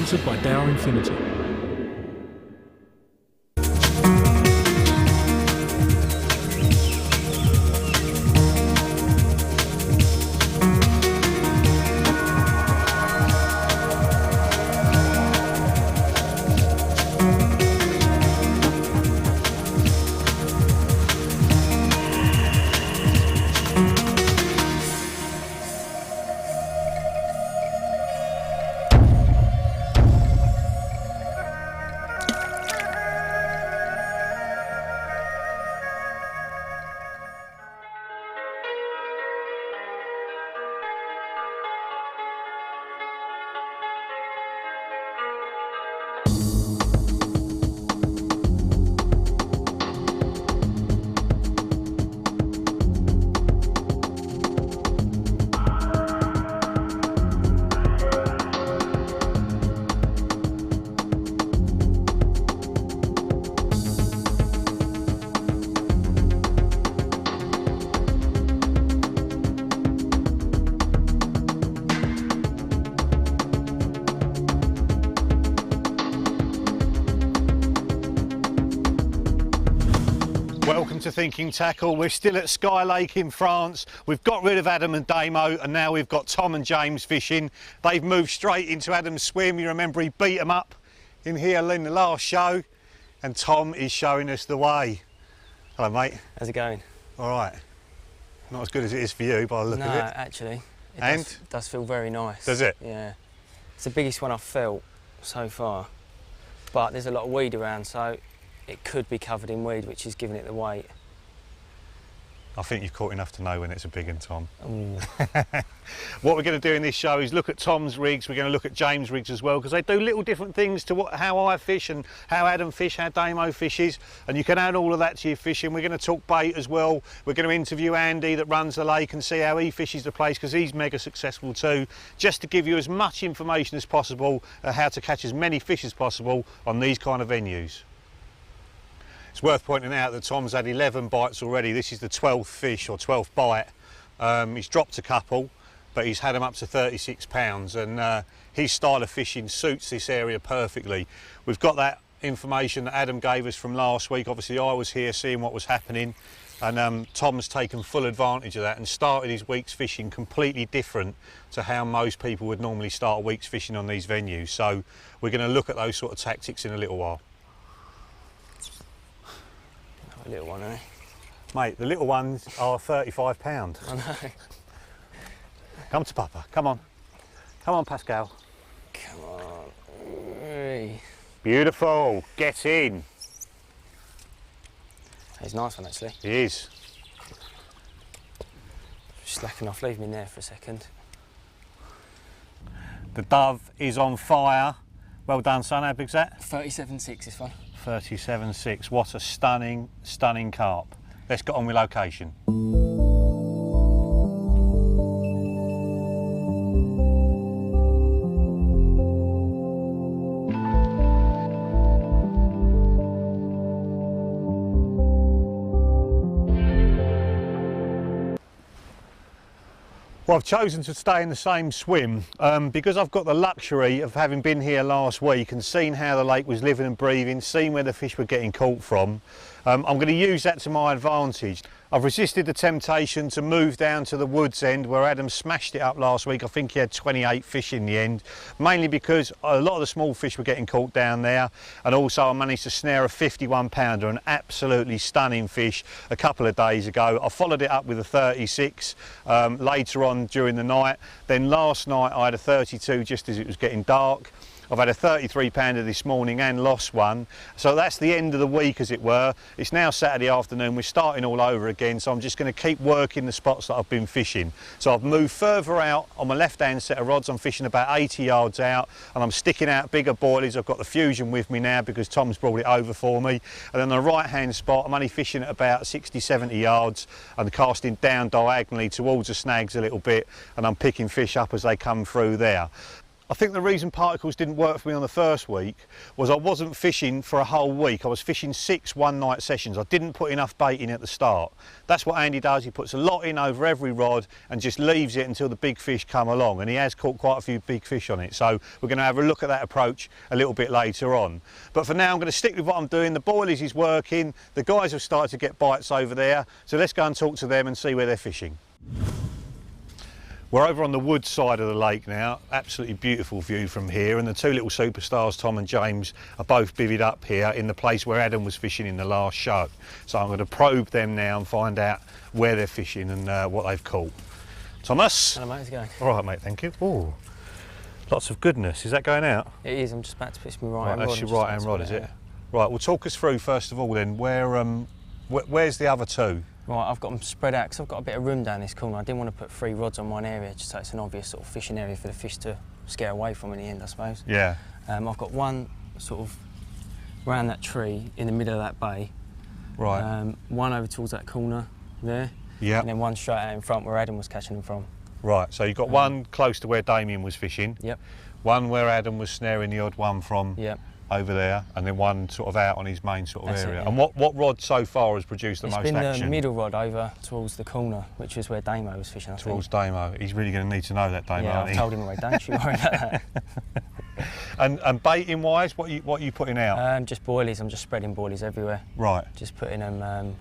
sponsored by Dower Infinity. Welcome to Thinking Tackle. We're still at Sky Lake in France. We've got rid of Adam and Damo, and now we've got Tom and James fishing. They've moved straight into Adam's swim. You remember he beat them up in here in the last show, and Tom is showing us the way. Hello, mate. How's it going? All right. Not as good as it is for you by the look of it. No, actually. It does feel very nice. Does it? Yeah. It's the biggest one I've felt so far, but there's a lot of weed around, so it could be covered in weed, which is giving it the weight. I think you've caught enough to know when it's a big one, Tom. What we're going to do in this show is look at Tom's rigs. We're going to look at James' rigs as well, because they do little different things to how I fish and how Adam fish, how Damo fishes, and you can add all of that to your fishing. We're going to talk bait as well. We're going to interview Andy that runs the lake and see how he fishes the place, because he's mega successful too, just to give you as much information as possible how to catch as many fish as possible on these kind of venues. It's worth pointing out that Tom's had 11 bites already. This is the 12th fish or 12th bite. He's dropped a couple, but he's had them up to 36 pounds, and his style of fishing suits this area perfectly. We've got that information that Adam gave us from last week. Obviously I was here seeing what was happening, and Tom's taken full advantage of that and started his week's fishing completely different to how most people would normally start a week's fishing on these venues. So we're going to look at those sort of tactics in a little while. A little one, eh? Mate, the little ones are 35 pounds. I know. Come to Papa, come on. Come on, Pascal. Come on. Hey. Beautiful, get in. He's a nice one, actually. He is. Slacking off, leave me in there for a second. The dove is on fire. Well done, son, how big's that? 37.6 this one. 37.6, what a stunning, stunning carp. Let's get on with location. Well, I've chosen to stay in the same swim because I've got the luxury of having been here last week and seen how the lake was living and breathing, seen where the fish were getting caught from. I'm going to use that to my advantage. I've resisted the temptation to move down to the woods end where Adam smashed it up last week. I think he had 28 fish in the end, mainly because a lot of the small fish were getting caught down there, and also I managed to snare a 51 pounder, an absolutely stunning fish, a couple of days ago. I followed it up with a 36 later on during the night. Then last night I had a 32 just as it was getting dark. I've had a 33 pounder this morning and lost one. So that's the end of the week, as it were. It's now Saturday afternoon, we're starting all over again, so I'm just going to keep working the spots that I've been fishing. So I've moved further out on my left hand set of rods. I'm fishing about 80 yards out, and I'm sticking out bigger boilies. I've got the Fusion with me now because Tom's brought it over for me. And then the right hand spot, I'm only fishing at about 60-70 yards and casting down diagonally towards the snags a little bit, and I'm picking fish up as they come through there. I think the reason particles didn't work for me on the first week was I wasn't fishing for a whole week. I was fishing 6 one-night sessions. I didn't put enough bait in at the start. That's what Andy does. He puts a lot in over every rod and just leaves it until the big fish come along, and he has caught quite a few big fish on it. So we're going to have a look at that approach a little bit later on. But for now I'm going to stick with what I'm doing. The boilies is working. The guys have started to get bites over there. So let's go and talk to them and see where they're fishing. We're over on the wood side of the lake now. Absolutely beautiful view from here, and the two little superstars, Tom and James, are both bivvied up here in the place where Adam was fishing in the last show. So I'm going to probe them now and find out where they're fishing and what they've caught. Thomas? Hello mate, how's it going? All right mate, thank you. Ooh, lots of goodness. Is that going out? It is, I'm just about to pitch my right-hand Right, rod. that's your right-hand rod, is it? Right, well talk us through first of all then, where's the other two? Right, I've got them spread out because I've got a bit of room down this corner. I didn't want to put 3 rods on one area just so it's an obvious sort of fishing area for the fish to scare away from in the end, I suppose. Yeah. I've got one sort of round that tree in the middle of that bay. Right. One over towards that corner there. Yeah. And then one straight out in front where Adam was catching them from. Right, so you've got one close to where Damien was fishing. Yep. One where Adam was snaring the odd one from. Yep. Over there, and then one sort of out on his main sort of That's area. it, yeah. And what rod so far has produced the most action? It's been the middle rod over towards the corner, which is where Damo was fishing, I think. Towards Damo. He's really going to need to know that, Damo, Yeah, aren't I've he? told him already, don't you worry about that. And baiting wise, what are you putting out? Just boilies, I'm just spreading boilies everywhere. Right. Just putting them,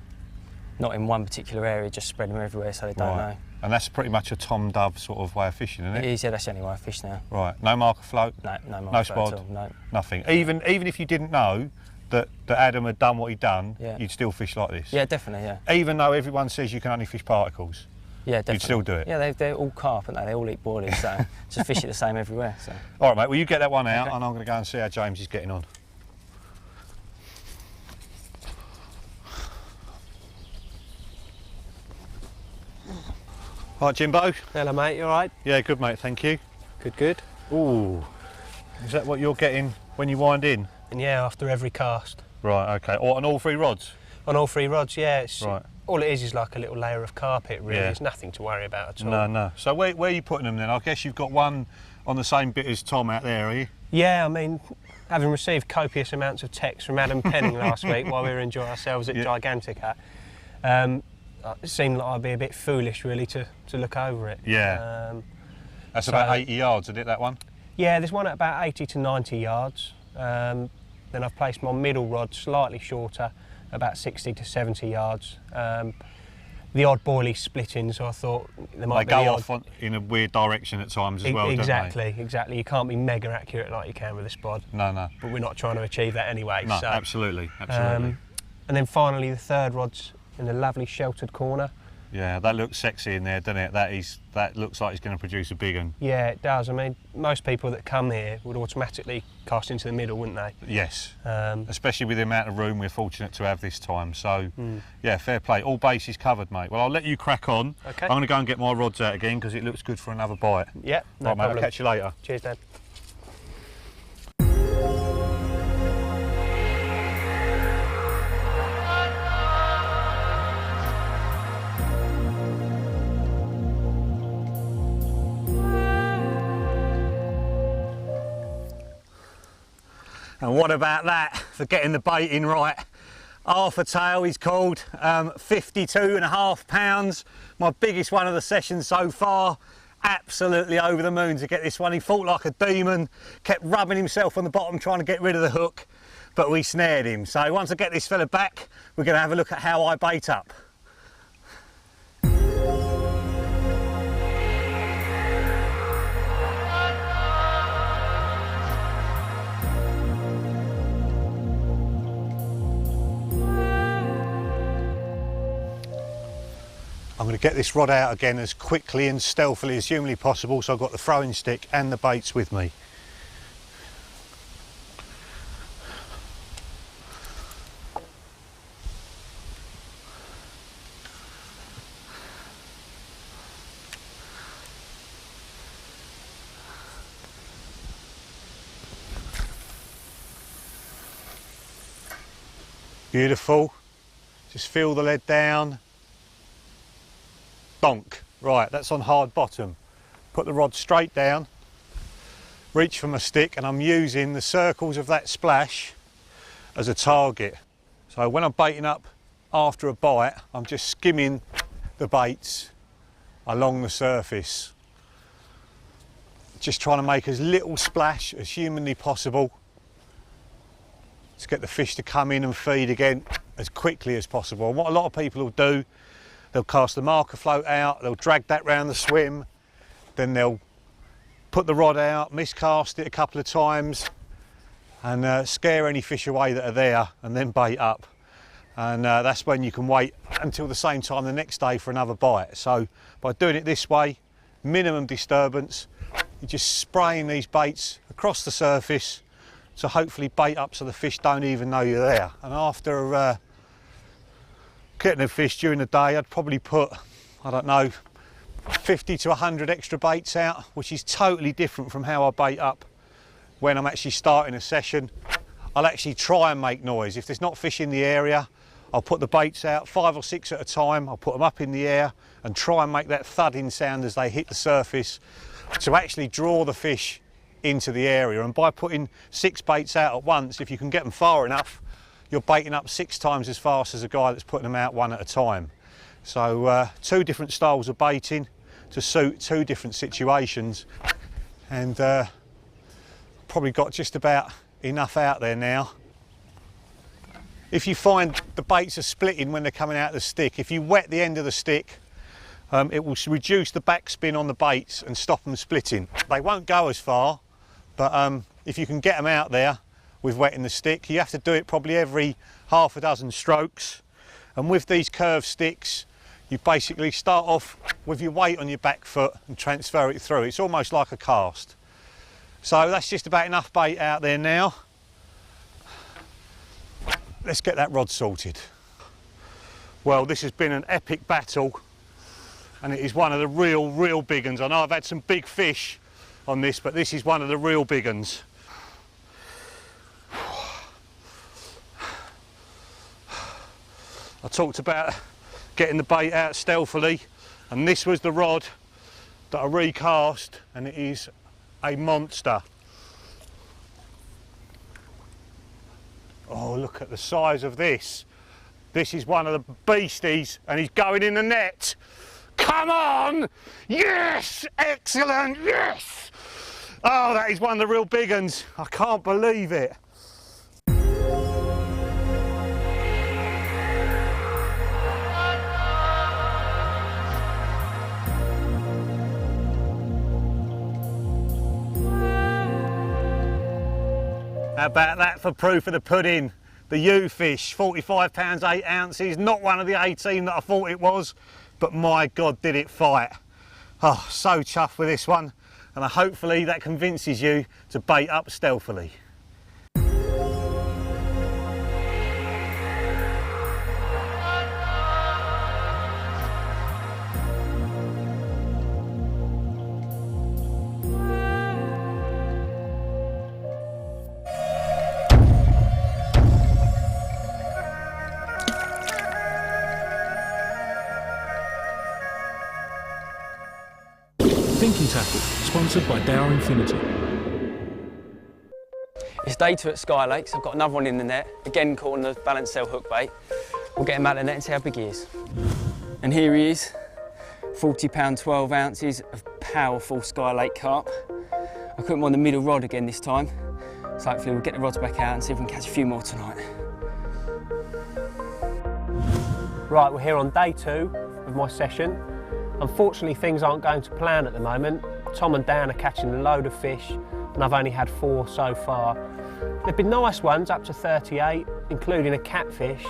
not in one particular area, just spreading them everywhere so they don't know. And that's pretty much a Tom Dove sort of way of fishing, isn't it? It is, yeah, that's the only way I fish now. Right, no marker float? No marker No float spod? at all, no. Nothing. Even if you didn't know that Adam had done what he'd done, Yeah. you'd still fish like this? Yeah, definitely, yeah. Even though everyone says you can only fish particles? Yeah, definitely. You'd still do it? Yeah, they're all carp, aren't they? They all eat boilies, so just fish it the same everywhere. So. All right, mate, well, you get that one out, Okay. and I'm going to go and see how James is getting on. Right, Jimbo? Hello mate, you alright? Yeah, good, mate, thank you. Good, good. Ooh, is that what you're getting when you wind in? And yeah, after every cast. Right, okay. Or on all 3 rods? On all 3 rods, yeah. It's, Right. All it is like a little layer of carpet, really. Yeah. It's nothing to worry about at all. No, no. So where are you putting them then? I guess you've got one on the same bit as Tom out there, are you? Yeah, I mean, having received copious amounts of texts from Adam Penning last week while we were enjoying ourselves at Gigantica, it seemed like I'd be a bit foolish, really, to look over it. Yeah. That's about 80 yards, isn't it, that one? Yeah, there's one at about 80 to 90 yards. Then I've placed my middle rod slightly shorter, about 60 to 70 yards. The odd boilie split in, so I thought there might be They the go odd... off in a weird direction at times as well, don't they? Exactly. You can't be mega accurate like you can with a spod. No, no. But we're not trying to achieve that anyway. No, so, absolutely. and then finally the third rod's in a lovely sheltered corner. Yeah, that looks sexy in there, doesn't it? That looks like it's going to produce a big one. Yeah, it does. I mean, most people that come here would automatically cast into the middle, wouldn't they? Yes, especially with the amount of room we're fortunate to have this time. So, yeah, fair play. All bases covered, mate. Well, I'll let you crack on. Okay. I'm going to go and get my rods out again because it looks good for another bite. Yeah, no right, mate, problem. I'll catch you later. Cheers, Dad. And what about that for getting the bait in right? Half a tail he's called, 52.5 pounds. My biggest one of the session so far. Absolutely over the moon to get this one. He fought like a demon, kept rubbing himself on the bottom trying to get rid of the hook, but we snared him. So once I get this fella back, we're going to have a look at how I bait up. I'm going to get this rod out again as quickly and stealthily as humanly possible, so I've got the throwing stick and the baits with me. Beautiful. Just feel the lead down. Donk. Right, that's on hard bottom. Put the rod straight down. reach for my stick and I'm using the circles of that splash as a target. So when I'm baiting up after a bite, I'm just skimming the baits along the surface, just trying to make as little splash as humanly possible to get the fish to come in and feed again as quickly as possible. And what a lot of people will do, they'll cast the marker float out, they'll drag that round the swim, then they'll put the rod out, miscast it a couple of times and scare any fish away that are there and then bait up. And that's when you can wait until the same time the next day for another bite. So by doing it this way, minimum disturbance, you're just spraying these baits across the surface to hopefully bait up so the fish don't even know you're there. And after getting a fish during the day, I'd probably put, I don't know, 50 to 100 extra baits out, which is totally different from how I bait up when I'm actually starting a session. I'll actually try and make noise. If there's not fish in the area, I'll put the baits out 5 or 6 at a time. I'll put them up in the air and try and make that thudding sound as they hit the surface to actually draw the fish into the area. And by putting 6 baits out at once, if you can get them far enough, you're baiting up 6 times as fast as a guy that's putting them out 1 at a time. So 2 different styles of baiting to suit 2 different situations, and probably got just about enough out there now. If you find the baits are splitting when they're coming out of the stick, if you wet the end of the stick, it will reduce the backspin on the baits and stop them splitting. They won't go as far, but if you can get them out there with wetting the stick, you have to do it probably every half a dozen strokes. And with these curved sticks, you basically start off with your weight on your back foot and transfer it through. It's almost like a cast. So that's just about enough bait out there now. Let's get that rod sorted. Well, this has been an epic battle, and it is one of the real big ones. I know I've had some big fish on this, but this is one of the real big ones. I talked about getting the bait out stealthily, and this was the rod that I recast, and it is a monster. Oh, look at the size of this. This is one of the beasties, and he's going in the net. Come on! Yes! Excellent! Yes! Oh, that is one of the real big ones. I can't believe it. How about that for proof of the pudding? The U-fish, 45 pounds 8 ounces, not one of the 18 that I thought it was, but my God, did it fight. Oh, so chuffed with this one, and hopefully that convinces you to bait up stealthily. Thinking Tackle, sponsored by Dower Infinity. It's day 2 at Sky Lakes. I've got another one in the net, again caught on the balance cell hook bait. We'll get him out of the net and see how big he is. And here he is, 40 pound 12 ounces of powerful Sky Lake carp. I caught him on the middle rod again this time, so hopefully we'll get the rods back out and see if we can catch a few more tonight. Right, we're here on day 2 of my session. Unfortunately, things aren't going to plan at the moment. Tom and Dan are catching a load of fish, and I've only had 4 so far. They've been nice ones, up to 38, including a catfish,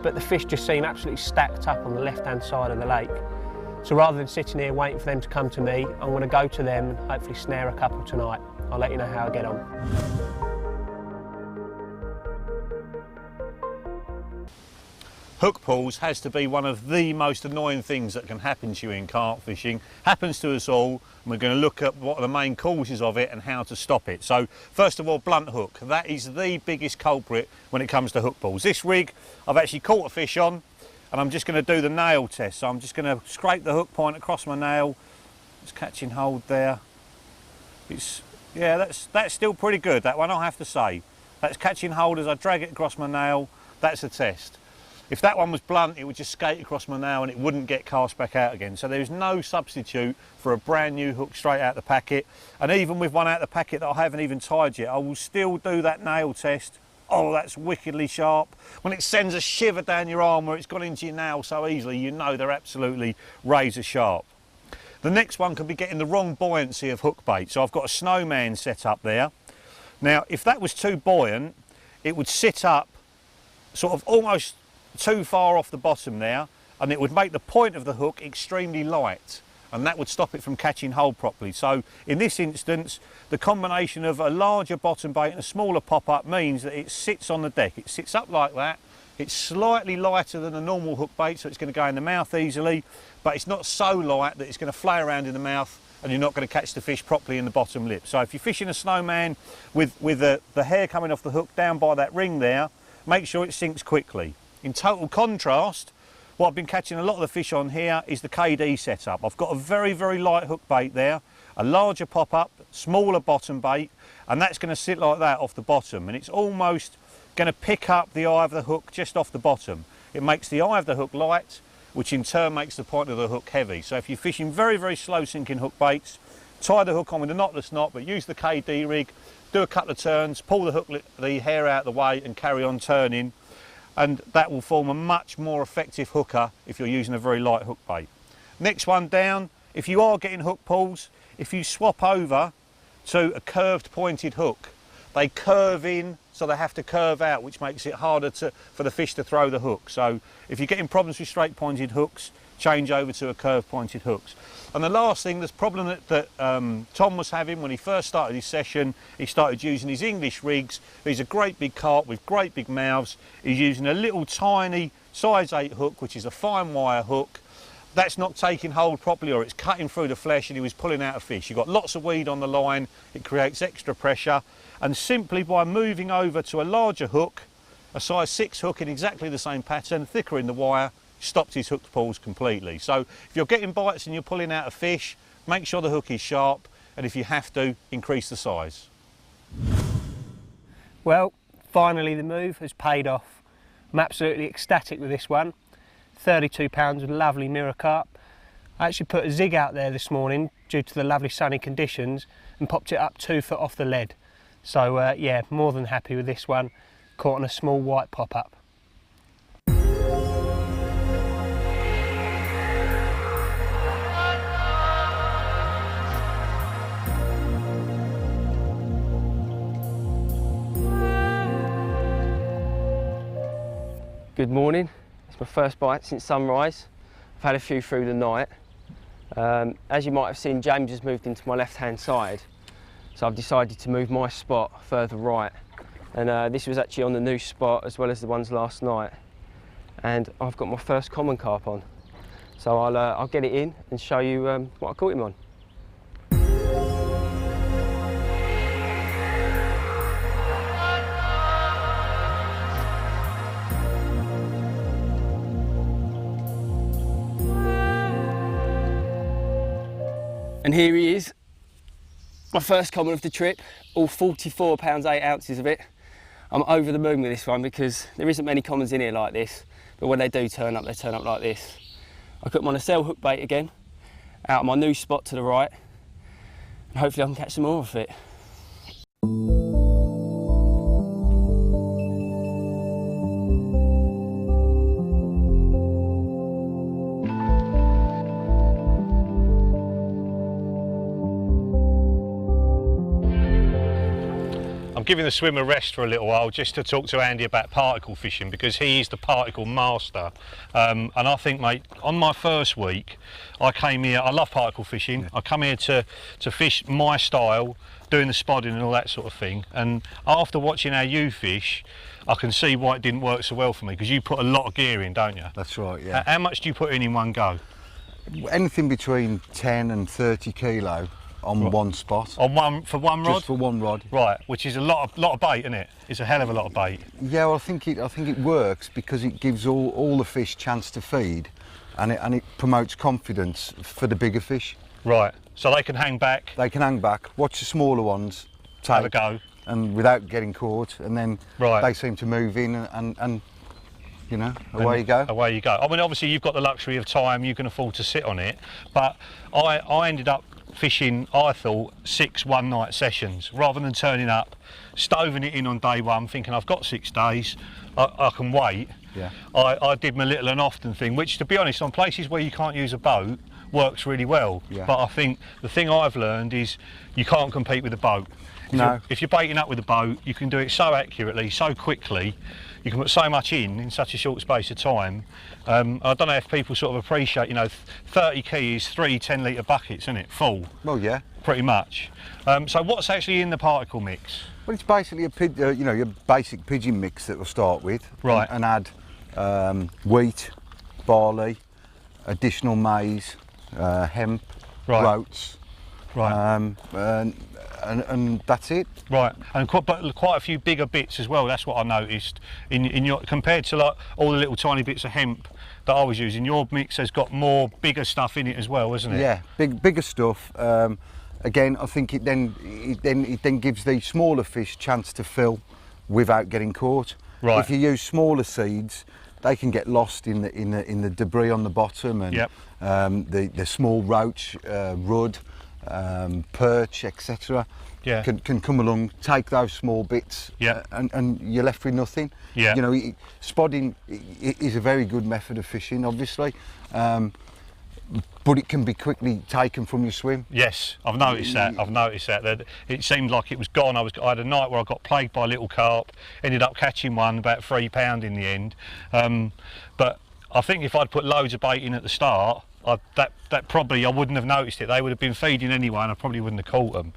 but the fish just seem absolutely stacked up on the left-hand side of the lake. So rather than sitting here waiting for them to come to me, I'm going to go to them and hopefully snare a couple tonight. I'll let you know how I get on. Hook pulls has to be one of the most annoying things that can happen to you in carp fishing. Happens to us all, and we're going to look at what are the main causes of it and how to stop it. So first of all, blunt hook. That is the biggest culprit when it comes to hook pulls. This rig I've actually caught a fish on, and I'm just going to do the nail test. So I'm just going to scrape the hook point across my nail. It's catching hold there. It's Yeah, that's still pretty good, that one, I have to say. That's catching hold as I drag it across my nail. That's a test. If that one was blunt, it would just skate across my nail and it wouldn't get cast back out again. So there's no substitute for a brand new hook straight out the packet. And even with one out the packet that I haven't even tied yet, I will still do that nail test. Oh, that's wickedly sharp. When it sends a shiver down your arm where it's gone into your nail so easily, you know they're absolutely razor sharp. The next one could be getting the wrong buoyancy of hook bait. So I've got a snowman set up there. Now, if that was too buoyant, it would sit up sort of almost too far off the bottom there, and it would make the point of the hook extremely light, and that would stop it from catching hold properly. So in this instance, the combination of a larger bottom bait and a smaller pop-up means that it sits on the deck. It sits up like that. It's slightly lighter than a normal hook bait, so it's going to go in the mouth easily, but it's not so light that it's going to flay around in the mouth and you're not going to catch the fish properly in the bottom lip. So if you're fishing a snowman with the hair coming off the hook down by that ring there, make sure it sinks quickly. In total contrast, what I've been catching a lot of the fish on here is the KD setup. I've got a very, very light hook bait there, a larger pop-up, smaller bottom bait, and that's going to sit like that off the bottom, and it's almost going to pick up the eye of the hook just off the bottom. It makes the eye of the hook light, which in turn makes the point of the hook heavy. So if you're fishing very, very slow sinking hook baits, tie the hook on with a knotless knot, but use the KD rig, do a couple of turns, pull the hair out of the way and carry on turning, and that will form a much more effective hooker if you're using a very light hook bait. Next one down, if you are getting hook pulls, if you swap over to a curved pointed hook, they curve in, so they have to curve out, which makes it harder for the fish to throw the hook. So if you're getting problems with straight pointed hooks, change over to a curved pointed hooks. And the last thing, this problem that Tom was having when he first started his session, he started using his English rigs. These are great big carp with great big mouths. He's using a little tiny size 8 hook, which is a fine wire hook. That's not taking hold properly, or it's cutting through the flesh and he was pulling out a fish. You've got lots of weed on the line, it creates extra pressure, and simply by moving over to a larger hook, a size 6 hook in exactly the same pattern, thicker in the wire, stopped his hooked pulls completely. So if you're getting bites and you're pulling out a fish, make sure the hook is sharp, and if you have to, increase the size. Well, finally the move has paid off. I'm absolutely ecstatic with this one. 32 pounds of lovely mirror carp. I actually put a zig out there this morning due to the lovely sunny conditions and popped it up 2 foot off the lead. So yeah, more than happy with this one. Caught on a small white pop-up. Good morning. It's my first bite since sunrise. I've had a few through the night. As you might have seen, James has moved into my left-hand side, so I've decided to move my spot further right. And this was actually on the new spot as well as the ones last night. And I've got my first common carp on, so I'll get it in and show you what I caught him on. And here he is, my first common of the trip, all 44 pounds 8 ounces of it. I'm over the moon with this one because there isn't many commons in here like this, but when they do turn up, they turn up like this. I put them on a cell hook bait again, out of my new spot to the right, and hopefully I can catch some more of it. I'm giving the swim a rest for a little while just to talk to Andy about particle fishing, because he is the particle master. And I think, mate, on my first week, I came here, I love particle fishing. I come here to fish my style, doing the spodding and all that sort of thing. And after watching how you fish, I can see why it didn't work so well for me, because you put a lot of gear in, don't you? That's right, yeah. How much do you put in one go? Anything between 10 and 30 kilo on one spot. For one rod? Just for one rod. Right, which is a lot of bait, isn't it? It's a hell of a lot of bait. Yeah, well, I think it works because it gives all the fish chance to feed, and it promotes confidence for the bigger fish. Right. So they can hang back, They can hang back, watch the smaller ones take, have a go. and without getting caught, and then Right. they seem to move in and you know, away you go. Away you go. I mean, obviously you've got the luxury of time, you can afford to sit on it, but I ended up fishing, I thought, 6 one-night sessions, rather than turning up, stoving it in on day one, thinking I've got 6 days, I can wait. Yeah. I did my little and often thing, which, to be honest, on places where you can't use a boat, works really well. Yeah. But I think the thing I've learned is you can't compete with a boat. If you're baiting up with a boat, you can do it so accurately, so quickly, you can put so much in such a short space of time. I don't know if people sort of appreciate, you know, 30 key is 3 10-litre buckets, isn't it? Full. Well, yeah. Pretty much. So what's actually in the particle mix? Well, it's basically you know, your basic pigeon mix that we'll start with. Right. And add wheat, barley, additional maize, hemp, Right. oats. Right. And that's it. Right, and quite a few bigger bits as well. That's what I noticed in your, compared to like all the little tiny bits of hemp that I was using. Your mix has got more bigger stuff in it as well, isn't it? Yeah, bigger stuff. Again, I think it then gives the smaller fish chance to fill without getting caught. Right. If you use smaller seeds, they can get lost in the debris on the bottom, and Yep. The small roach, rudd, perch, etc. Yeah. Can come along, take those small bits, Yeah. and you're left with nothing. Yeah. You know, spodding is a very good method of fishing, obviously, but it can be quickly taken from your swim. Yes, I've noticed that. That it seemed like it was gone. I had a night where I got plagued by little carp. Ended up catching one, about 3 pound in the end. But I think if I'd put loads of bait in at the start, that probably I wouldn't have noticed it. They would have been feeding anyway, and I probably wouldn't have caught them.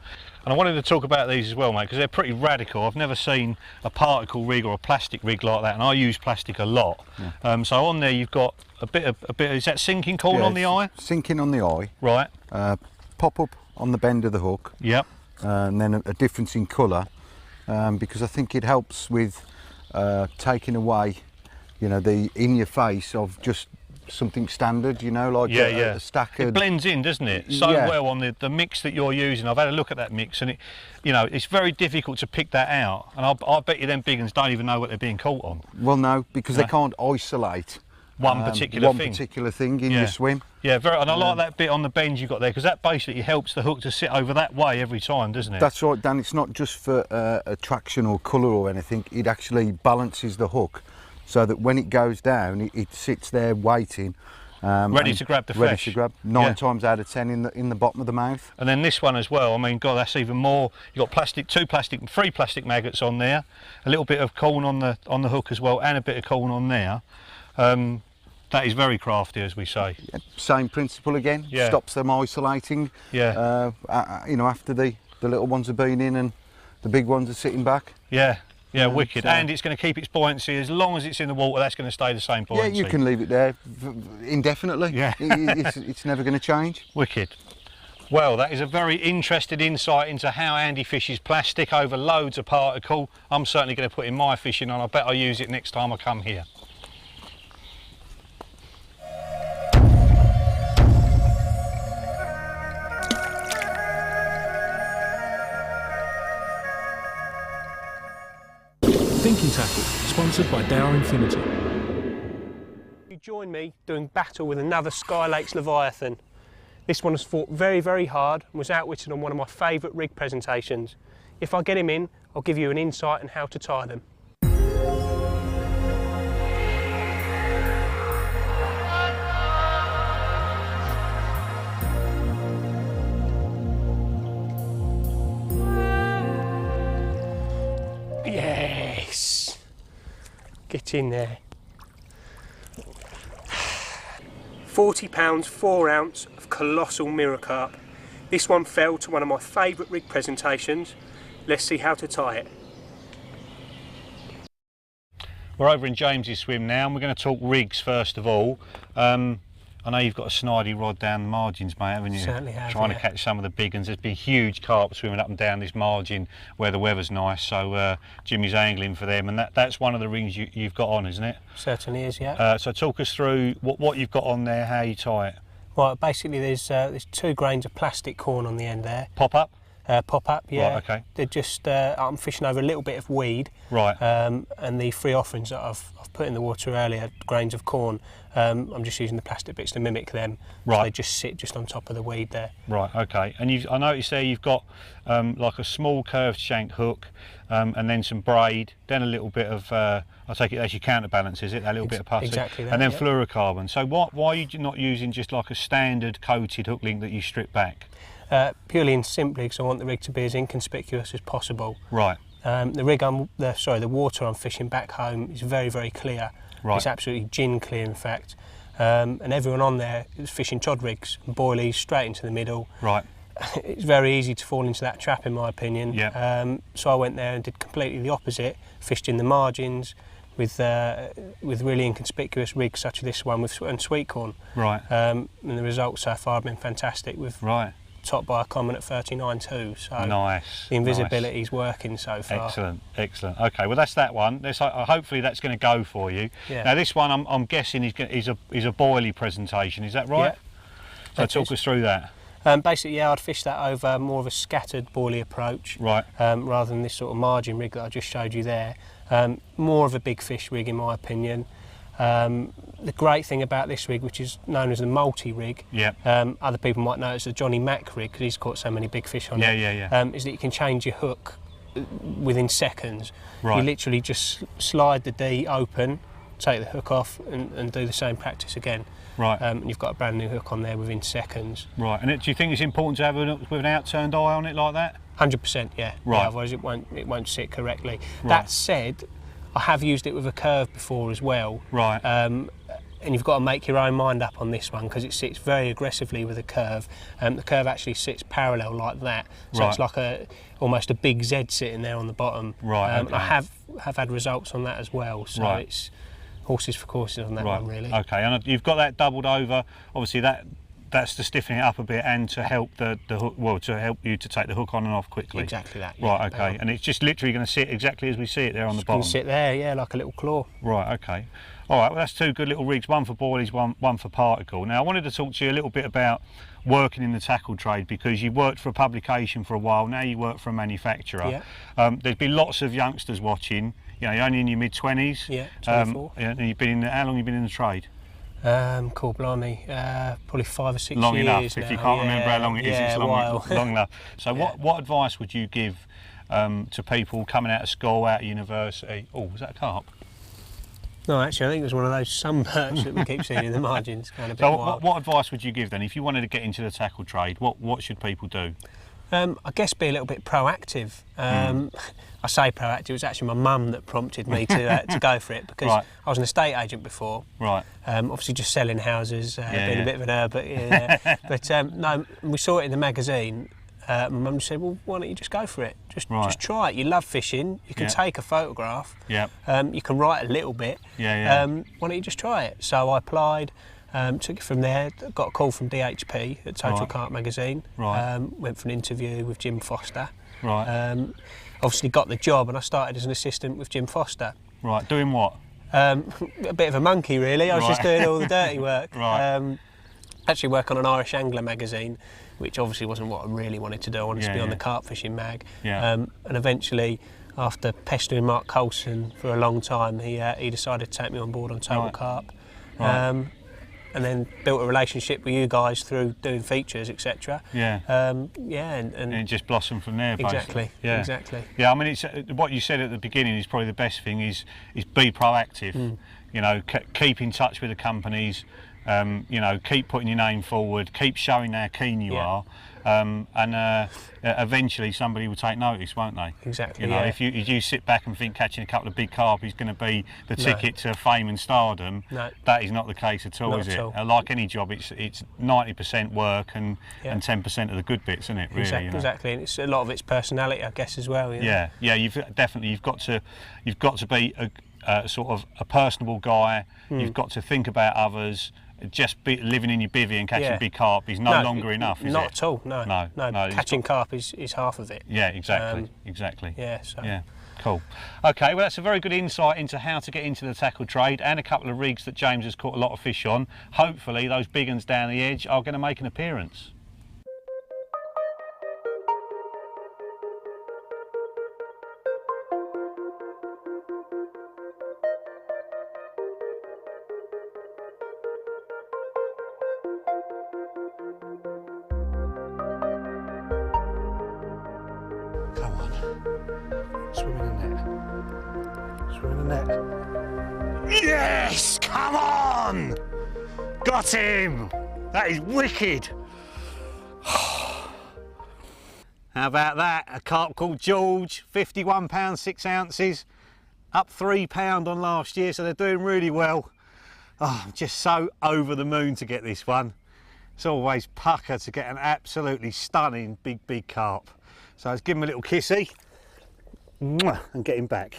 And I wanted to talk about these as well, mate, because they're pretty radical. I've never seen a particle rig or a plastic rig like that, and I use plastic a lot. Yeah. So on there you've got a bit. Is that sinking corn on the eye? Sinking on the eye. Right. Pop up on the bend of the hook. Yep. And then a difference in colour, because I think it helps with taking away, you know, the in your face of just something standard, you know, like a stack of... It blends in, doesn't it? So well on the mix that you're using. I've had a look at that mix, and it, you know, it's very difficult to pick that out. And I bet you them big uns don't even know what they're being caught on. Well, no, because they can't isolate one particular thing in your swim. Yeah, and I like that bit on the bend you got there, because that basically helps the hook to sit over that way every time, doesn't it? That's right, Dan. It's not just for attraction or colour or anything. It actually balances the hook, so that when it goes down, it sits there waiting, ready to grab the fish. Ready to grab. 9 times out of 10 in the bottom of the mouth. And then this one as well. I mean, God, that's even more. You got plastic, 3 plastic maggots on there, a little bit of corn on the hook as well, and a bit of corn on there. That is very crafty, as we say. Yeah, same principle again. Yeah. Stops them isolating. Yeah. You know, after the little ones have been in and the big ones are sitting back. Yeah. Yeah, wicked. So, and it's going to keep its buoyancy as long as it's in the water. That's going to stay the same buoyancy. Yeah, you can leave it there indefinitely. Yeah. It's never going to change. Wicked. Well, that is a very interesting insight into how Andy fishes plastic over loads of particle. I'm certainly going to put in my fishing, and I bet I'll use it next time I come here. Thinking Tackle, sponsored by Dower Infinity. You join me doing battle with another Sky Lakes Leviathan. This one has fought very, very hard and was outwitted on one of my favourite rig presentations. If I get him in, I'll give you an insight on how to tie them. Yes! Get in there. 40 pounds, 4 ounce of colossal mirror carp. This one fell to one of my favourite rig presentations. Let's see how to tie it. We're over in James's swim now, and we're going to talk rigs first of all. I know you've got a snidey rod down the margins, mate, haven't you? Certainly have, Trying to catch some of the big ones. There's been huge carp swimming up and down this margin where the weather's nice, so Jimmy's angling for them, and that's one of the rings you've got on, isn't it? Certainly is, yeah. So talk us through what you've got on there, how you tie it. Well, basically there's 2 grains of plastic corn on the end there. Pop up? Pop up, yeah. Right, okay. They're just, I'm fishing over a little bit of weed. Right. And the 3 offerings that I've put in the water earlier, grains of corn, I'm just using the plastic bits to mimic them. Right. So they just sit just on top of the weed there. Right, okay. And I noticed there you've got like a small curved shank hook, and then some braid, then a little bit of, I take it as your counterbalance, is it? That little bit of putty. Exactly that, and then yeah. fluorocarbon. So why are you not using just like a standard coated hook link that you strip back? Purely and simply because I want the rig to be as inconspicuous as possible. Right. The water I'm fishing back home is very, very clear. Right. It's absolutely gin clear, in fact. And everyone on there is fishing chod rigs and boilies straight into the middle. Right. It's very easy to fall into that trap, in my opinion. Yeah. So I went there and did completely the opposite. Fished in the margins with really inconspicuous rigs such as this one and sweet corn. Right. And the results so far have been fantastic. With Right. topped by a common at 39.2. So nice. the invisibility is working so far. Excellent, excellent. Okay, well that's that one. Hopefully that's going to go for you. Yeah. Now this one I'm guessing is a boilie presentation. Is that right? Yeah. So talk us through that. Basically, yeah, I'd fish that over more of a scattered boilie approach, Right. rather than this sort of margin rig that I just showed you there. More of a big fish rig, in my opinion. The great thing about this rig, which is known as the multi-rig, Yeah. other people might know it's the Johnny Mack rig because he's caught so many big fish on it. Yeah. Is that you can change your hook within seconds. Right. You literally just slide the D open, take the hook off, and do the same practice again. Right. And you've got a brand new hook on there within seconds. Right. And do you think it's important to have with an outturned eye on it like that? 100%, yeah. Right. Yeah, otherwise it won't sit correctly. Right. That said, I have used it with a curve before as well. Right. And you've got to make your own mind up on this one because it sits very aggressively with a curve. The curve actually sits parallel like that, so Right. it's like almost a big Z sitting there on the bottom. Right, okay. I have had results on that as well, so Right. it's horses for courses on that Right. one, really. Okay. And you've got that doubled over. Obviously that's to stiffen it up a bit and to help the hook. Well, to help you to take the hook on and off quickly. Exactly that. Yeah. Right. Okay. And it's just literally going to sit exactly as we see it there on the It's going bottom. to sit there, yeah, like a little claw. Right, okay. All right, well that's 2 good little rigs, one for boilies, one for particle. Now I wanted to talk to you a little bit about working in the tackle trade because you worked for a publication for a while, now you work for a manufacturer. Yeah. There's been lots of youngsters watching, you know, you're only in your mid-20s. Yeah, 24. And you've been how long have you been in the trade? Cool, blimey, probably 5 or 6 Long years enough, now. if you can't remember how long it is, yeah, it's a while. long enough. So Yeah. what advice would you give to people coming out of school, out of university? Oh, was that a carp? No, actually, I think it was one of those sunbursts that we keep seeing in the margins. Kind of a bit So wild. what advice would you give then? If you wanted to get into the tackle trade, what should people do? I guess be a little bit proactive. I say proactive, it was actually my mum that prompted me to go for it because Right. I was an estate agent before. Right. Obviously just selling houses, being yeah. a bit of an herb, but yeah. But no, we saw it in the magazine. My mum said, well, why don't you just go for it? Just try it. You love fishing, you can Yeah. take a photograph, Yeah. you can write a little bit. Yeah. Why don't you just try it? So I applied, took it from there, got a call from DHP at Total Right. Carp magazine, Right. went for an interview with Jim Foster. Right. Obviously got the job and I started as an assistant with Jim Foster. Right. Doing what? A bit of a monkey really, I was just Right. doing all the dirty work. Right. Actually work on an Irish Angler magazine, which obviously wasn't what I really wanted to do. I wanted to be on Yeah. the carp fishing mag. Yeah. And eventually, after pestering Mark Coulson for a long time, he decided to take me on board on Total Right. Carp. Right. And then built a relationship with you guys through doing features, etc. Yeah. And And it just blossomed from there, basically. exactly, Yeah. exactly. Yeah, I mean, it's what you said at the beginning is probably the best thing is be proactive. You know, keep in touch with the companies. You know, keep putting your name forward. Keep showing how keen you Yeah. are. And eventually somebody will take notice, won't they? Exactly. You know, yeah. if you sit back and think catching a couple of big carp is going to be the No. ticket to fame and stardom, No. that is not the case at all, Not is at it? all. Like any job, it's 90% work and Yeah. 10% of the good bits, isn't it? Really, Exactly, you know? exactly. And it's a lot of its personality, I guess, as well. You know? Yeah. You've got to be a sort of a personable guy. You've got to think about others. Just be living in your bivvy and catching Yeah. big carp is no longer enough, is not it? at all. No. No, it's Catching carp is half of it. Yeah, exactly. Yeah. So. Yeah, Cool. Okay, well that's a very good insight into how to get into the tackle trade, and a couple of rigs that James has caught a lot of fish on. Hopefully those big ones down the edge are going to make an appearance. Come on. Swim in the net. Swim in the net. Yes! Come on! Got him! That is wicked. How about that? A carp called George, 51 pounds 6 ounces, up £3 on last year, so they're doing really well. Oh, I'm just so over the moon to get this one. It's always pucker to get an absolutely stunning big carp. So let's give him a little kissy. Mwah, and get him back.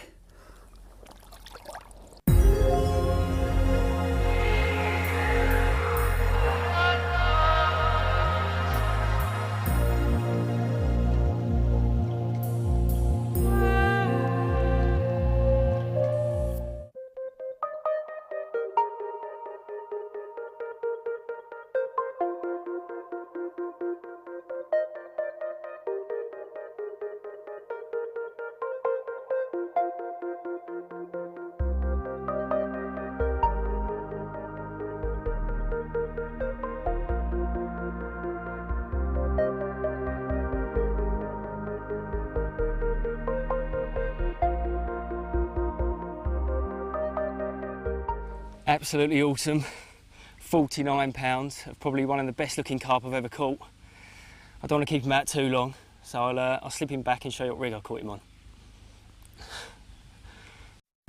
Absolutely awesome. 49 pounds, probably one of the best looking carp I've ever caught. I don't want to keep him out too long, so I'll slip him back and show you what rig I caught him on.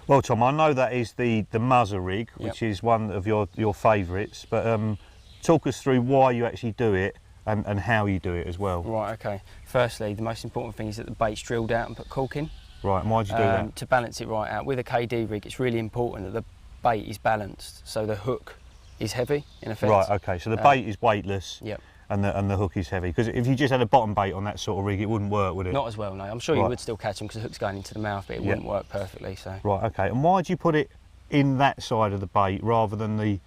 Well, Tom, I know that is the Muzzer rig, which is one of your favourites, but talk us through why you actually do it and how you do it as well. Right, okay. Firstly, the most important thing is that the bait's drilled out and put cork in. Right, and why'd you do that? To balance it right out. With a KD rig, it's really important that the bait is balanced, so the hook is heavy in effect. Right, okay, so the bait is weightless. Yep. And the hook is heavy, because if you just had a bottom bait on that sort of rig, it wouldn't work, would it? Not as well, no. I'm sure you would still catch them because the hook's going into the mouth, but it wouldn't work perfectly. So. Right, okay. And why do you put it in that side of the bait rather than the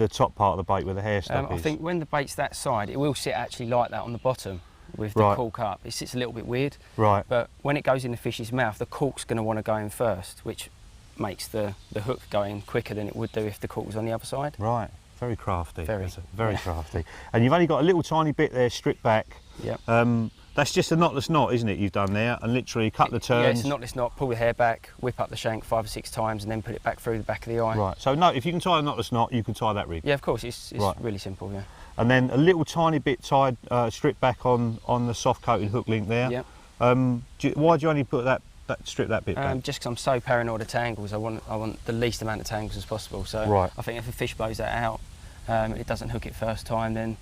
top part of the bait where the hair stuff is? I think when the bait's that side, it will sit actually like that on the bottom with the cork up. It sits a little bit weird. Right. But when it goes in the fish's mouth, the cork's going to want to go in first, which makes the hook go in quicker than it would do if the cork was on the other side. Right. Very crafty. Very crafty. And you've only got a little tiny bit there stripped back. Yeah. That's just a knotless knot, isn't it, you've done there? And literally cut the turns. Yeah, it's a knotless knot, pull the hair back, whip up the shank 5 or 6 times and then put it back through the back of the eye. Right, so no, if you can tie a knotless knot, you can tie that rig. Yeah, of course, it's really simple, yeah. And then a little tiny bit tied, stripped back on the soft coated hook link there. Yeah. Why do you only put strip that bit back? Just because I'm so paranoid of tangles, I want the least amount of tangles as possible. So I think if a fish blows that out, it doesn't hook it first time, then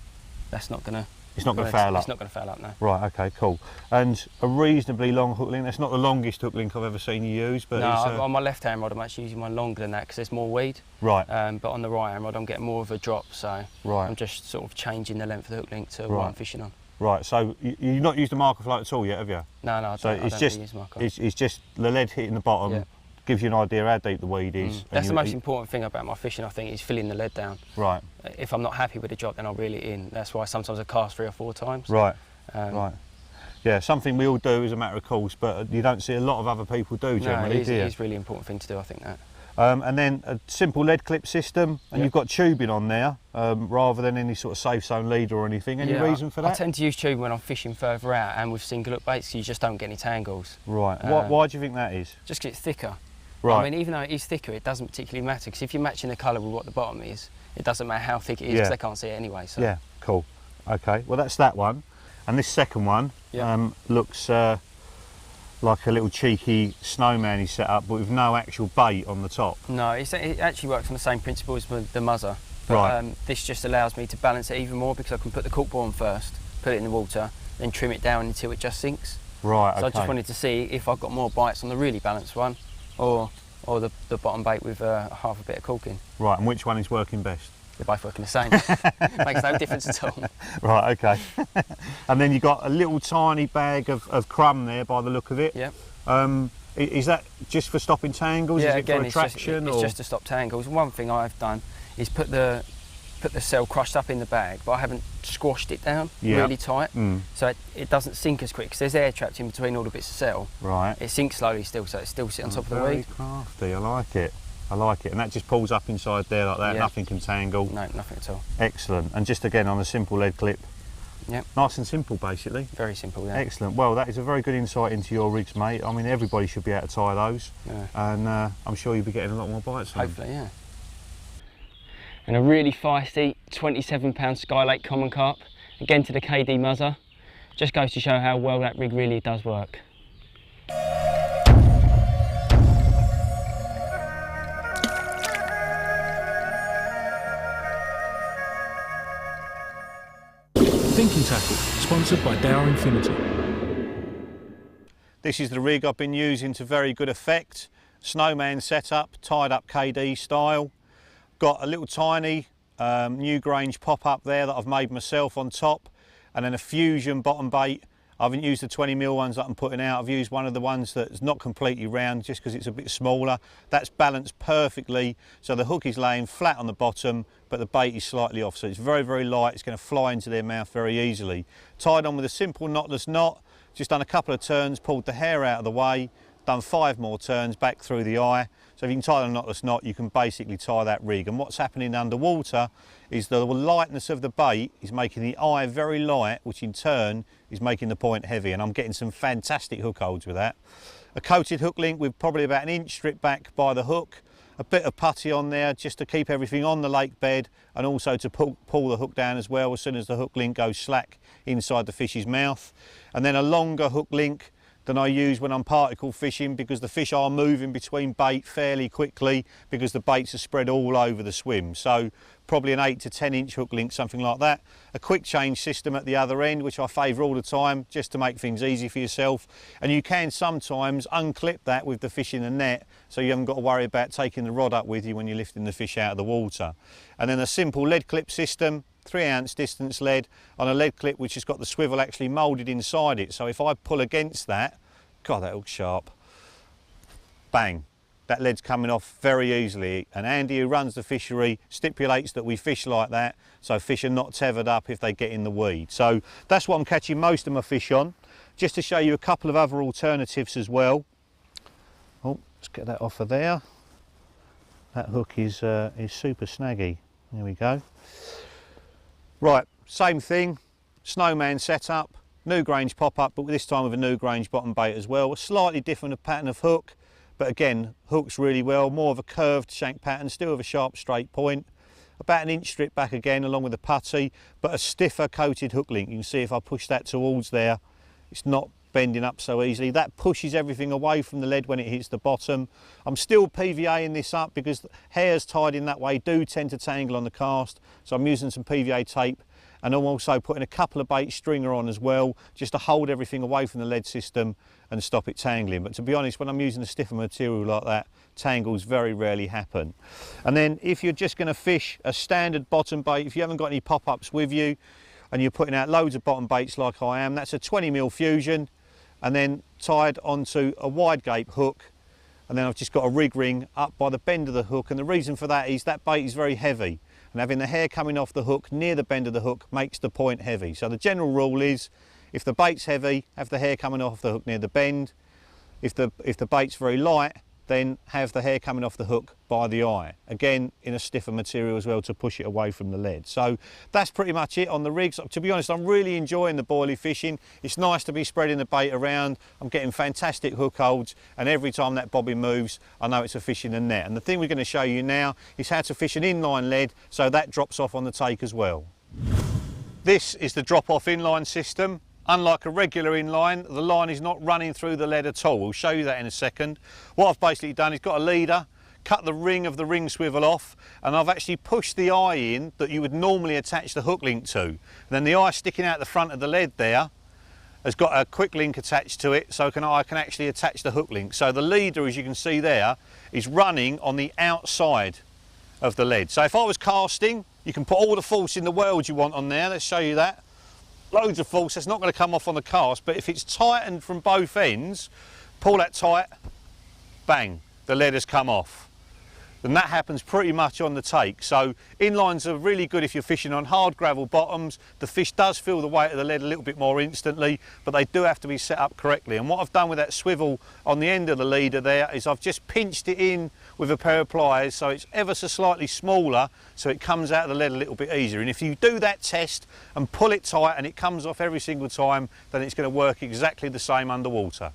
that's not going to... It's not going to foul up? It's not going to foul up, no. Right, okay, cool. And a reasonably long hook link. That's not the longest hook link I've ever seen you use, but no, on my left hand rod I'm actually using one longer than that because there's more weed. Right. But on the right hand rod I'm getting more of a drop, so I'm just sort of changing the length of the hook link to what I'm fishing on. Right, so you've not used a marker float at all yet, have you? No, I don't use marker. It's just the lead hitting the bottom, gives you an idea how deep the weed is. That's the most important thing about my fishing, I think, is filling the lead down. Right. If I'm not happy with the drop, then I'll reel it in. That's why sometimes I cast 3 or 4 times. Right, right. Yeah, something we all do as a matter of course, but you don't see a lot of other people do generally, do you? It is a really important thing to do, I think that. And then a simple lead clip system, and you've got tubing on there, rather than any sort of safe zone leader or anything. Any reason for that? I tend to use tubing when I'm fishing further out and with single hook baits, so you just don't get any tangles. Right. Why do you think that is? Just because it's thicker. Right. I mean, even though it is thicker, it doesn't particularly matter, because if you're matching the colour with what the bottom is, it doesn't matter how thick it is, because they can't see it anyway. So. Yeah, cool. Okay, well that's that one. And this second one looks like a little cheeky snowman he's set up, but with no actual bait on the top. No, it actually works on the same principle as the Muzzer. But, this just allows me to balance it even more, because I can put the cork ball on first, put it in the water, then trim it down until it just sinks. Right, okay. So I just wanted to see if I've got more bites on the really balanced one, or the bottom bait with half a bit of cork in. Right, and which one is working best? They're both working the same. Makes no difference at all. Right, okay. And then you've got a little tiny bag of crumb there by the look of it. Yep. Is that just for stopping tangles? Yeah, is it again, for attraction? it's just to stop tangles. One thing I've done is put the cell crushed up in the bag, but I haven't squashed it down really tight, so it doesn't sink as quick, because there's air trapped in between all the bits of cell. Right. It sinks slowly still, so it still sits on top of the Very weed. crafty, I like it. I like it. And that just pulls up inside there like that, nothing can tangle. No, nothing at all. Excellent. And just again on a simple lead clip. Yep. Nice and simple, basically. Very simple, yeah. Excellent. Well, that is a very good insight into your rigs, mate. I mean, everybody should be able to tie those. Yeah. And I'm sure you'll be getting a lot more bites on them. Hopefully, yeah. And a really feisty 27 pound Skylake common carp, again to the KD muzzer. Just goes to show how well that rig really does work. Thinking Tackle, sponsored by Dow Infinity. This is the rig I've been using to very good effect. Snowman setup, tied up KD style. Got a little tiny Newgrange pop-up there that I've made myself on top, and then a Fusion bottom bait. I haven't used the 20mm ones that I'm putting out. I've used one of the ones that's not completely round just because it's a bit smaller. That's balanced perfectly, so the hook is laying flat on the bottom, but the bait is slightly off, so it's very, very light. It's going to fly into their mouth very easily. Tied on with a simple knotless knot, just done a couple of turns, pulled the hair out of the way, done 5 more turns back through the eye. So if you can tie the knotless knot, you can basically tie that rig. And what's happening underwater is the lightness of the bait is making the eye very light, which in turn is making the point heavy. And I'm getting some fantastic hook holds with that. A coated hook link with probably about an inch strip back by the hook. A bit of putty on there just to keep everything on the lake bed, and also to pull the hook down as well as soon as the hook link goes slack inside the fish's mouth. And then a longer hook link than I use when I'm particle fishing, because the fish are moving between bait fairly quickly because the baits are spread all over the swim. So probably an 8 to 10 inch hook link, something like that. A quick change system at the other end, which I favour all the time just to make things easy for yourself. And you can sometimes unclip that with the fish in the net, so you haven't got to worry about taking the rod up with you when you're lifting the fish out of the water. And then a simple lead clip system, 3-ounce distance lead on a lead clip which has got the swivel actually moulded inside it. So if I pull against that, God, that hook's sharp. Bang. That lead's coming off very easily. And Andy, who runs the fishery, stipulates that we fish like that, so fish are not tethered up if they get in the weed. So that's what I'm catching most of my fish on. Just to show you a couple of other alternatives as well. Oh, let's get that off of there. That hook is super snaggy. There we go. Right, same thing, Snowman setup, Newgrange pop-up, but this time with a Newgrange bottom bait as well. A slightly different pattern of hook, but again, hooks really well, more of a curved shank pattern, still with a sharp straight point. About an inch strip back again, along with the putty, but a stiffer coated hook link. You can see if I push that towards there, it's not bending up so easily. That pushes everything away from the lead when it hits the bottom. I'm still PVAing this up because hairs tied in that way do tend to tangle on the cast, so I'm using some PVA tape, and I'm also putting a couple of bait stringer on as well, just to hold everything away from the lead system and stop it tangling. But to be honest, when I'm using a stiffer material like that, tangles very rarely happen. And then if you're just going to fish a standard bottom bait, if you haven't got any pop-ups with you and you're putting out loads of bottom baits like I am, that's a 20mm Fusion, and then tied onto a wide gape hook, and then I've just got a rig ring up by the bend of the hook. And the reason for that is that bait is very heavy, and having the hair coming off the hook near the bend of the hook makes the point heavy. So the general rule is, if the bait's heavy, have the hair coming off the hook near the bend. If the bait's very light, then have the hair coming off the hook by the eye. Again, in a stiffer material as well to push it away from the lead. So that's pretty much it on the rigs. To be honest, I'm really enjoying the boilie fishing. It's nice to be spreading the bait around. I'm getting fantastic hook holds, and every time that bobbin moves, I know it's a fish in the net. And the thing we're going to show you now is how to fish an inline lead, so that drops off on the take as well. This is the drop-off inline system. Unlike a regular inline, the line is not running through the lead at all. We'll show you that in a second. What I've basically done is got a leader, cut the ring of the ring swivel off, and I've actually pushed the eye in that you would normally attach the hook link to. And then the eye sticking out the front of the lead there has got a quick link attached to it, so I can actually attach the hook link. So the leader, as you can see there, is running on the outside of the lead. So if I was casting, you can put all the force in the world you want on there. Let's show you that. Loads of force, that's not going to come off on the cast, but if it's tightened from both ends, pull that tight, bang, the lead has come off. And that happens pretty much on the take. So inlines are really good if you're fishing on hard gravel bottoms. The fish does feel the weight of the lead a little bit more instantly, but they do have to be set up correctly. And what I've done with that swivel on the end of the leader there is I've just pinched it in with a pair of pliers so it's ever so slightly smaller, so it comes out of the lead a little bit easier. And if you do that test and pull it tight and it comes off every single time, then it's going to work exactly the same underwater.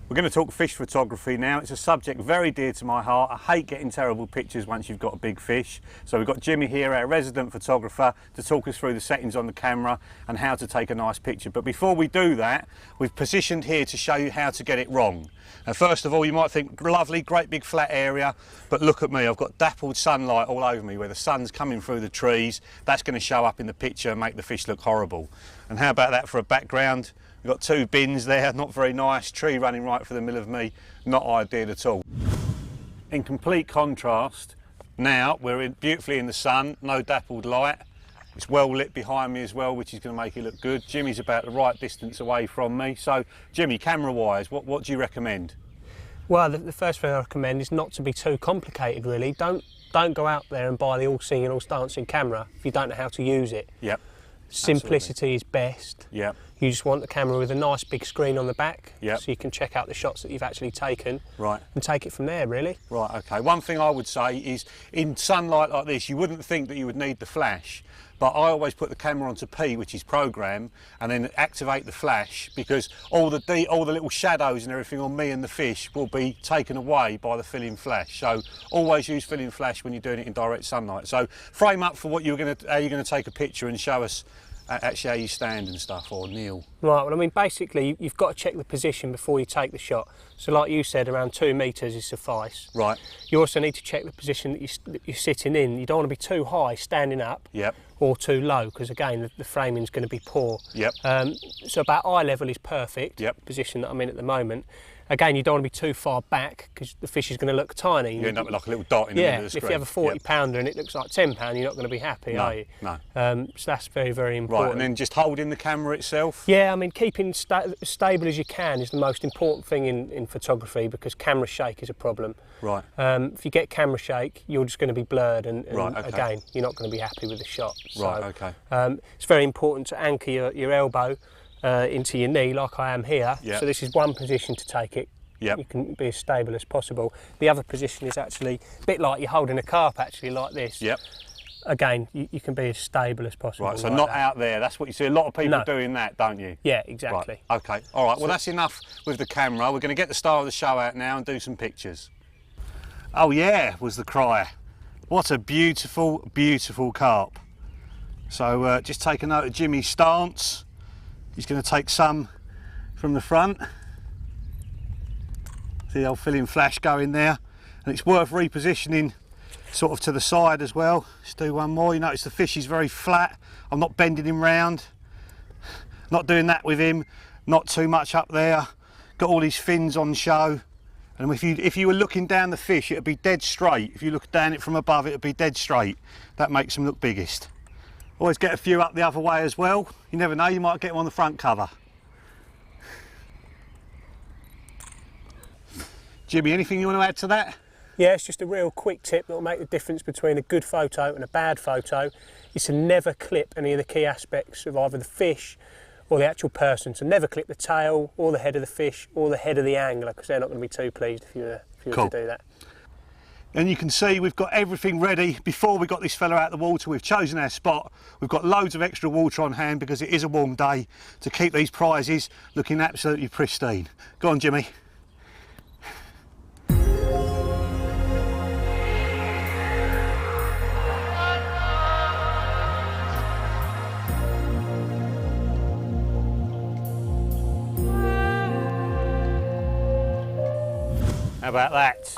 We're going to talk fish photography now. It's a subject very dear to my heart. I hate getting terrible pictures once you've got a big fish. So we've got Jimmy here, our resident photographer, to talk us through the settings on the camera and how to take a nice picture. But before we do that, we've positioned here to show you how to get it wrong. And first of all, you might think, lovely, great big flat area, but look at me, I've got dappled sunlight all over me where the sun's coming through the trees. That's going to show up in the picture and make the fish look horrible. And how about that for a background? We've got two bins there, not very nice, tree running right through the middle of me, not ideal at all. In complete contrast, now we're beautifully in the sun, no dappled light. It's well lit behind me as well, which is going to make it look good. Jimmy's about the right distance away from me. So, Jimmy, camera-wise, what do you recommend? Well, the first thing I recommend is not to be too complicated, really. Don't go out there and buy the all-singing, all-dancing camera if you don't know how to use it. Yep. Simplicity is best. Yep. You just want the camera with a nice big screen on the back, yep, so you can check out the shots that you've actually taken, right, and take it from there, really. Right, okay. One thing I would say is, in sunlight like this, you wouldn't think that you would need the flash, but I always put the camera onto P, which is program, and then activate the flash, because all the little shadows and everything on me and the fish will be taken away by the fill-in flash. So always use fill-in flash when you're doing it in direct sunlight. So frame up for how you're going to take a picture and show us actually how you stand and stuff, or kneel. Right, well, I mean, basically, you've got to check the position before you take the shot. So like you said, around 2 metres is suffice. Right. You also need to check the position that you're sitting in. You don't want to be too high standing up, yep, or too low, because again, the framing's going to be poor. Yep. So about eye level is perfect, yep, position that I'm in at the moment. Again, you don't want to be too far back because the fish is going to look tiny. You end up with like a little dot in the middle of the screen. If you have a 40 pounder and it looks like 10 pound, you're not going to be happy, are you? No. So that's very, very important. Right, and then just holding the camera itself? Yeah, I mean, keeping as stable as you can is the most important thing in photography, because camera shake is a problem. Right. If you get camera shake, you're just going to be blurred, and right, okay, again, you're not going to be happy with the shot. So, right, okay. It's very important to anchor your elbow into your knee, like I am here. Yep. So this is one position to take it. Yep. You can be as stable as possible. The other position is actually a bit like you're holding a carp, actually, like this. Yep. Again, you can be as stable as possible. Right, so like not that. out there. That's what you see a lot of people doing that, don't you? Yeah, exactly. Right. Okay, all right, well, that's enough with the camera. We're going to get the star of the show out now and do some pictures. Oh yeah, was the cry. What a beautiful, beautiful carp. So just take a note of Jimmy's stance. He's going to take some from the front. See the old fill-in flash going there, and it's worth repositioning sort of to the side as well. Let's do one more. You notice the fish is very flat. I'm not bending him round, not doing that with him, not too much up there. Got all these fins on show, and if you were looking down the fish, it'd be dead straight. If you look down it from above, it'd be dead straight. That makes them look biggest. Always get a few up the other way as well. You never know, you might get them on the front cover. Jimmy, anything you want to add to that? Yeah, it's just a real quick tip that will make the difference between a good photo and a bad photo. Is to never clip any of the key aspects of either the fish or the actual person. So never clip the tail or the head of the fish or the head of the angler, because they're not going to be too pleased if you were cool. to do that. And you can see we've got everything ready. Before we got this fella out of the water, we've chosen our spot. We've got loads of extra water on hand because it is a warm day, to keep these prizes looking absolutely pristine. Go on, Jimmy. How about that?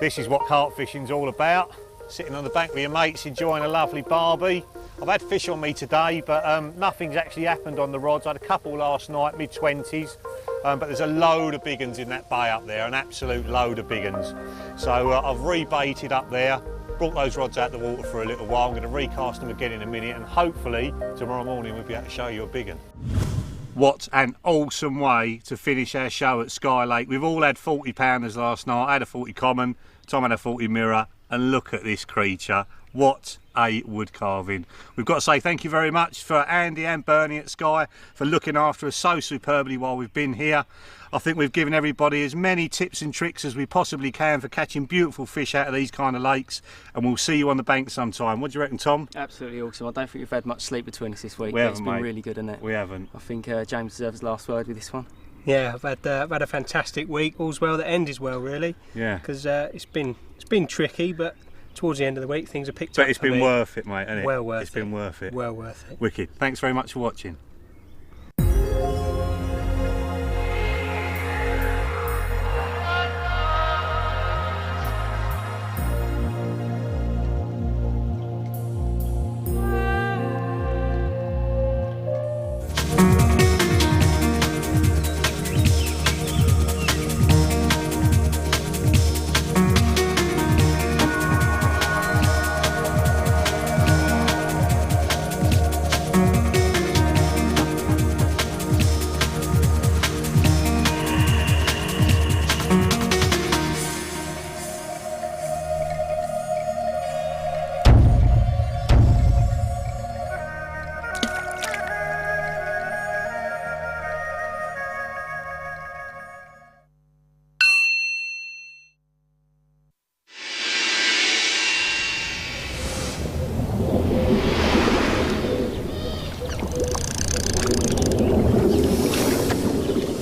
This is what carp fishing's all about. Sitting on the bank with your mates, enjoying a lovely barbie. I've had fish on me today, but nothing's actually happened on the rods. I had a couple last night, mid-20s, but there's a load of big uns in that bay up there, an absolute load of big uns. So I've rebaited up there, brought those rods out the water for a little while. I'm going to recast them again in a minute, and hopefully tomorrow morning we'll be able to show you a big un. What an awesome way to finish our show at Sky Lake. We've all had 40 pounders last night. I had a 40 common, Tom had a 40 mirror, and look at this creature. What a wood carving. We've got to say thank you very much for Andy and Bernie at Sky for looking after us so superbly while we've been here. I think we've given everybody as many tips and tricks as we possibly can for catching beautiful fish out of these kind of lakes, and we'll see you on the bank sometime. What do you reckon, Tom? Absolutely awesome. I don't think we've had much sleep between us this week. We haven't, it's been mate. Really good, isn't it? We haven't. I think James deserves the last word with this one. Yeah, I've had a fantastic week. All's well that ends well, really. Yeah. Because it's been tricky, but towards the end of the week things have picked up. But it's been worth it, mate, hasn't it? Well worth it. It's been worth it. Well worth it. Wicked. Thanks very much for watching.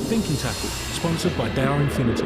Thinking Tackle, sponsored by Dower Infinity.